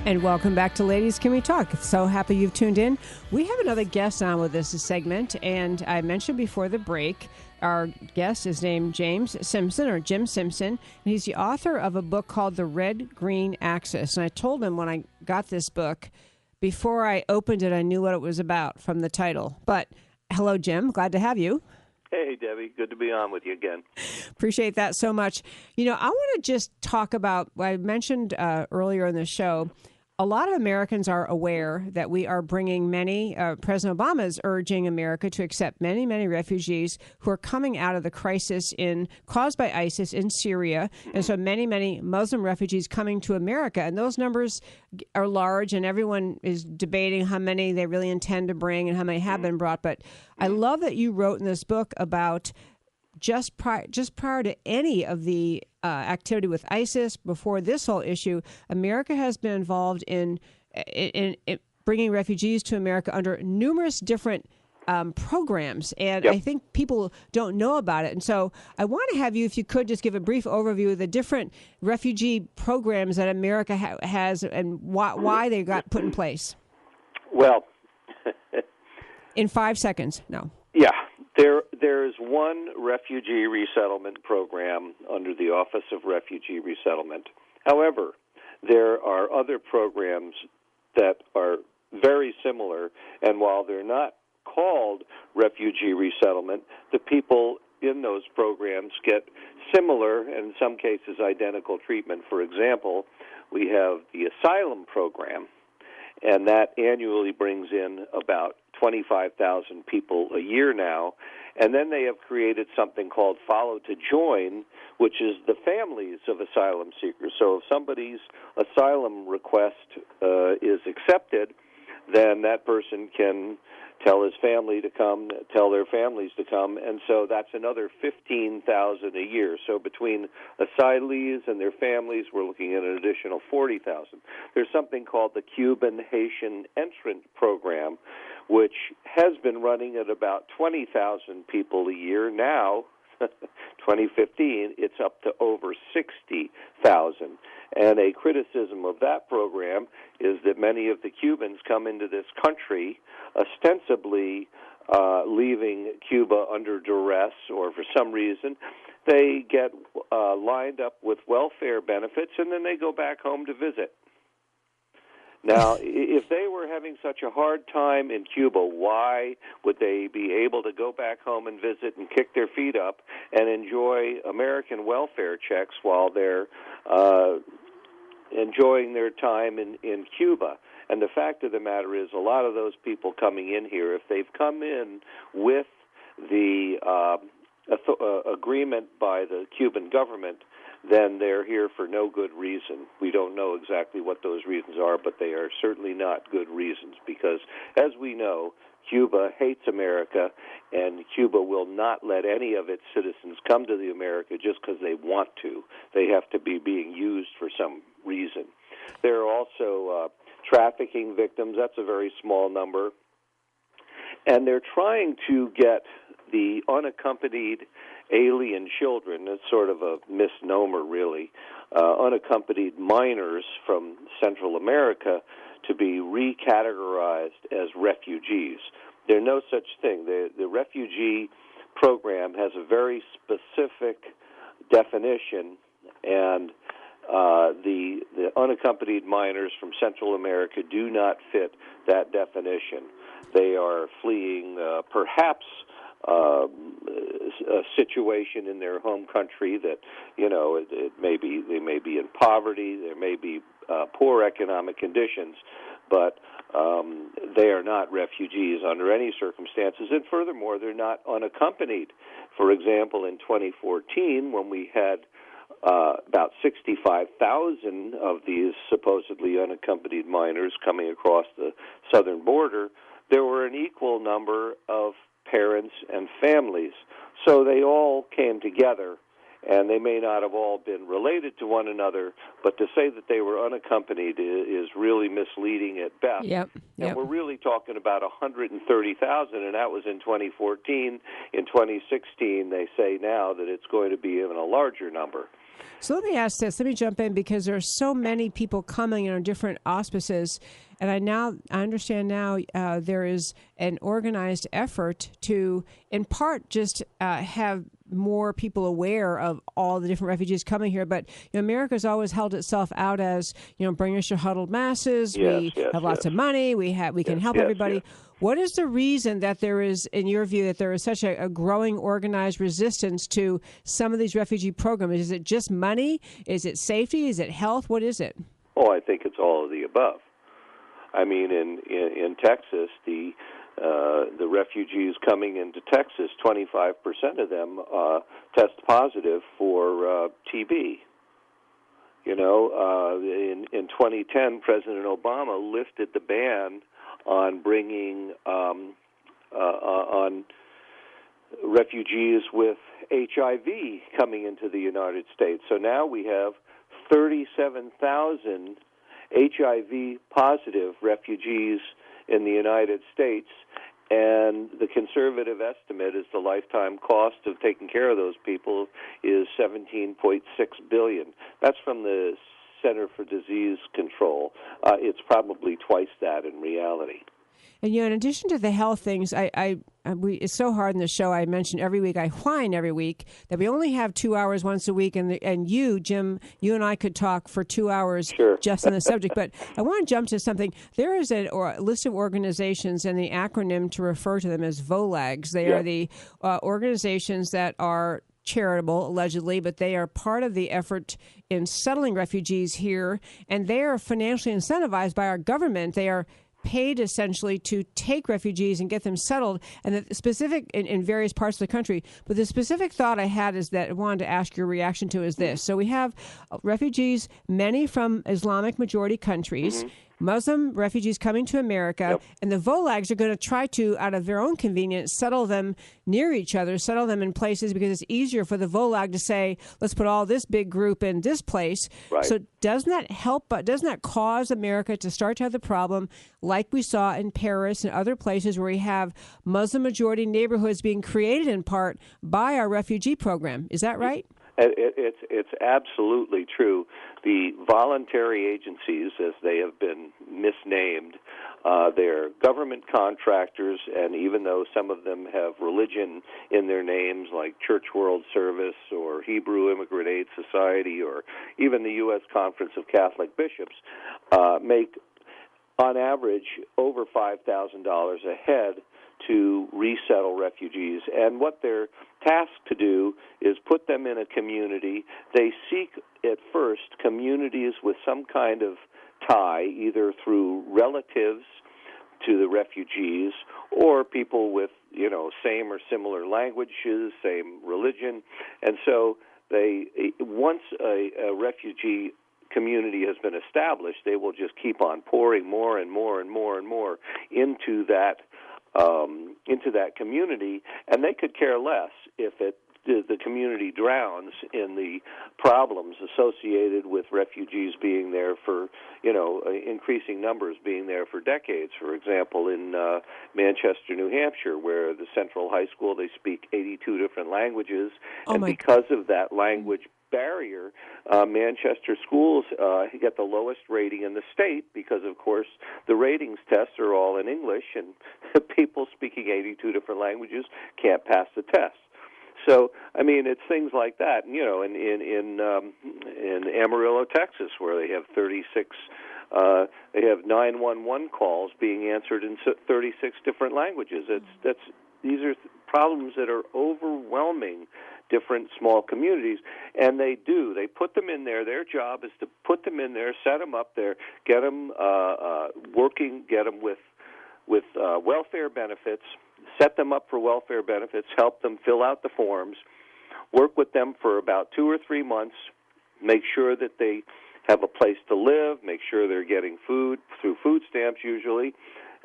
And welcome back to Ladies Can We Talk. So happy you've tuned in. We have another guest on with this segment, and I mentioned before the break, our guest is named James Simpson, or Jim Simpson, and he's the author of a book called The Red-Green Axis. And I told him when I got this book, before I opened it, I knew what it was about from the title. But hello, Jim. Glad to have you. Hey, Debbie. Good to be on with you again. Appreciate that so much. You know, I want to just talk about what I mentioned earlier in the show. A lot of Americans are aware that we are bringing many, President Obama is urging America to accept many, many refugees who are coming out of the crisis caused by ISIS in Syria. And so many, many Muslim refugees coming to America. And those numbers are large, and everyone is debating how many they really intend to bring and how many have been brought. But I love that you wrote in this book about just prior to any of the activity with ISIS, before this whole issue, America has been involved in bringing refugees to America under numerous different programs. And Yep. I think people don't know about it. And so I want to have you, if you could, just give a brief overview of the different refugee programs that America has and why they got put in place. Well, In 5 seconds. No. yeah. There's one refugee resettlement program under the Office of Refugee Resettlement. However, there are other programs that are very similar, and while they're not called refugee resettlement, the people in those programs get similar and in some cases identical treatment. For example, we have the asylum program, and that annually brings in about 25,000 people a year now. And then they have created something called Follow to Join, which is the families of asylum seekers. So if somebody's asylum request is accepted, then that person can tell his family to come, tell their families to come, and so that's another 15,000 a year. So between asylees and their families, we're looking at an additional 40,000. There's something called the Cuban Haitian Entrant Program, which has been running at about 20,000 people a year. Now, 2015, it's up to over 60,000. And a criticism of that program is that many of the Cubans come into this country ostensibly leaving Cuba under duress, or for some reason they get lined up with welfare benefits, and then they go back home to visit. Now, if they were having such a hard time in Cuba, why would they be able to go back home and visit and kick their feet up and enjoy American welfare checks while they're enjoying their time in Cuba? And the fact of the matter is, a lot of those people coming in here, if they've come in with the agreement by the Cuban government, then they're here for no good reason. We don't know exactly what those reasons are, but they are certainly not good reasons because, as we know, Cuba hates America, and Cuba will not let any of its citizens come to the America just because they want to. They have to be being used for some reason. There are also trafficking victims. That's a very small number. And they're trying to get the unaccompanied alien children, it's sort of a misnomer really, unaccompanied minors from Central America to be recategorized as refugees. There's no such thing. The refugee program has a very specific definition, and the unaccompanied minors from Central America do not fit that definition. They are fleeing perhaps a situation in their home country that, you know, it may be, they may be in poverty, there may be poor economic conditions, but they are not refugees under any circumstances, and furthermore, they're not unaccompanied. For example, in 2014, when we had about 65,000 of these supposedly unaccompanied minors coming across the southern border, there were an equal number of parents and families. So they all came together, and they may not have all been related to one another, but to say that they were unaccompanied is really misleading at best. Yep. And we're really talking about 130,000, and that was in 2014. In 2016, they say now that it's going to be even a larger number. So let me ask this. Let me jump in because there are so many people coming in on different auspices, and I understand now there is an organized effort to, in part, just have more people aware of all the different refugees coming here. But America's always held itself out as bring us your huddled masses. We have lots of money. We can help everybody. What is the reason that there is, in your view, that there is such a growing organized resistance to some of these refugee programs? Is it just money? Is it safety? Is it health? What is it? Oh, I think it's all of the above. I mean, in Texas, the refugees coming into Texas, 25% of them test positive for TB. In 2010, President Obama lifted the ban on bringing on refugees with HIV coming into the United States. So now we have 37,000 HIV-positive refugees in the United States, and the conservative estimate is the lifetime cost of taking care of those people is $17.6 billion. That's from the Center for Disease Control. It's probably twice that in reality. And in addition to the health things, it's so hard in the show. I mention every week, I whine every week that we only have 2 hours once a week, and you, Jim, you and I could talk for 2 hours just on the subject. But I want to jump to something. There is a list of organizations, and the acronym to refer to them is VOLAGs. They are the organizations that are charitable, allegedly, but they are part of the effort in settling refugees here, and they are financially incentivized by our government. They are paid essentially to take refugees and get them settled, and the specific in various parts of the country. But the specific thought I had is that I wanted to ask your reaction to is this. So we have refugees, many from Islamic majority countries, Muslim refugees coming to America, and the VOLAGs are going to try to, out of their own convenience, settle them near each other, settle them in places because it's easier for the VOLAG to say, let's put all this big group in this place. Right. So doesn't that help, but doesn't that cause America to start to have the problem like we saw in Paris and other places where we have Muslim majority neighborhoods being created in part by our refugee program? Is that right? It's absolutely true. The voluntary agencies, as they have been misnamed, they're government contractors, and even though some of them have religion in their names, like Church World Service or Hebrew Immigrant Aid Society or even the U.S. Conference of Catholic Bishops, make, on average, over $5,000 a head to resettle refugees. And what they're tasked to do is put them in a community. They seek, at first, communities with some kind of tie, either through relatives to the refugees or people with, same or similar languages, same religion. And so once a refugee community has been established, they will just keep on pouring more and more and more and more into that community, and they could care less if the community drowns in the problems associated with refugees being there for, increasing numbers being there for decades. For example, in Manchester, New Hampshire, where the Central High School, they speak 82 different languages, and because of that language barrier, Manchester schools get the lowest rating in the state because, of course, the ratings tests are all in English, and people speaking 82 different languages can't pass the test. So, I mean, it's things like that. In Amarillo, Texas, where they have 36, they have 911 calls being answered in 36 different languages. These are problems that are overwhelming different small communities, and they put them in there. Their job is to put them in there, set them up there, get them working, get them with welfare benefits, set them up for welfare benefits, help them fill out the forms, work with them for about 2 or 3 months, make sure that they have a place to live, make sure they're getting food through food stamps usually,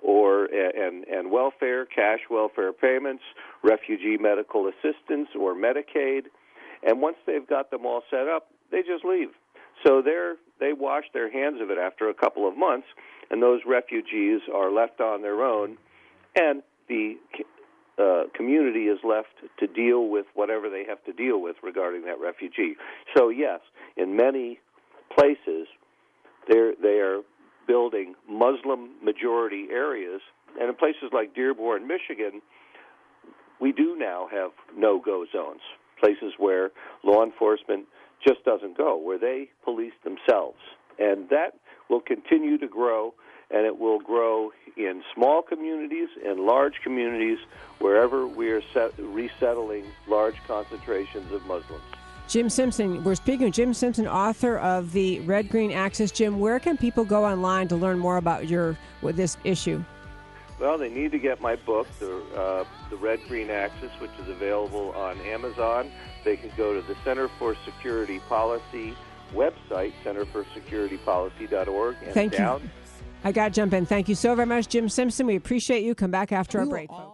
and welfare, cash welfare payments, refugee medical assistance or Medicaid. And once they've got them all set up, they just leave. So they wash their hands of it after a couple of months, and those refugees are left on their own. And the community is left to deal with whatever they have to deal with regarding that refugee. So yes, in many places, they are building Muslim-majority areas, and in places like Dearborn, Michigan, we do now have no-go zones, places where law enforcement just doesn't go, where they police themselves. And that will continue to grow, and it will grow in small communities and large communities wherever we are resettling large concentrations of Muslims. Jim Simpson, we're speaking with Jim Simpson, author of the Red Green Axis. Jim, where can people go online to learn more about this issue? Well, they need to get my book, the Red Green Axis, which is available on Amazon. They can go to the Center for Security Policy website, centerforsecuritypolicy.org. Thank you. I got to jump in. Thank you so very much, Jim Simpson. We appreciate you. Come back after our break, folks.